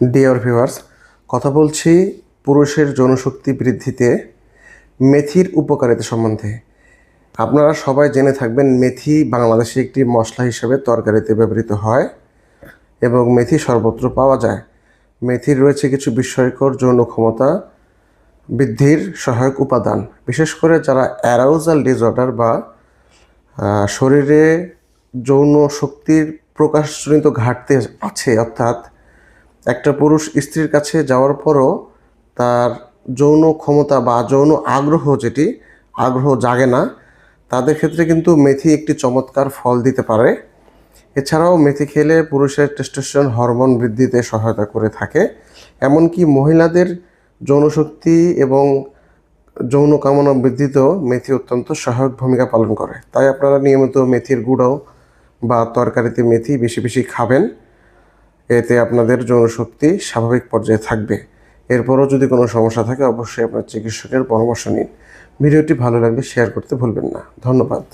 Dear viewers, কথা বলছি পুরুষের যৌনশক্তি বৃদ্ধিতে মেথির উপকারিতা সম্বন্ধে। আপনারা সবাই জেনে থাকবেন মেথি বাংলাদেশে একটি মশলা হিসেবে তরকারিতে ব্যবহৃত হয় এবং মেথি সর্বত্র পাওয়া যায়। মেথির রয়েছে কিছু বিস্ময়কর যৌন ক্ষমতা বৃদ্ধির সহায়ক উপাদান, বিশেষ করে যারা অ্যারাউজাল ডিসঅর্ডার বা শরীরে যৌন শক্তির প্রকাশজনিত ঘাটতি আছে, অর্থাৎ একটা পুরুষ স্ত্রীর কাছে যাওয়ার পরও তার যৌন ক্ষমতা বা যৌন আগ্রহ জাগে না, তাদের ক্ষেত্রে কিন্তু মেথি একটি চমৎকার ফল দিতে পারে। এছাড়াও মেথি খেলে পুরুষের টেস্টোস্টেরন হরমোন বৃদ্ধিতে সহায়তা করে থাকে। এমনকি মহিলাদের যৌনশক্তি এবং যৌন কামনা বৃদ্ধিতেও মেথি অত্যন্ত সহায়ক ভূমিকা পালন করে। তাই আপনারা নিয়মিত মেথির গুঁড়ো বা তরকারিতে মেথি বেশি বেশি খাবেন। এতে আপনাদের যৌনশক্তি স্বাভাবিক পর্যায়ে থাকবে। এরপরও যদি কোনো সমস্যা থাকে অবশ্যই আপনার চিকিৎসকের পরামর্শ নিন। ভিডিওটি ভালো লাগলে শেয়ার করতে ভুলবেন না। ধন্যবাদ।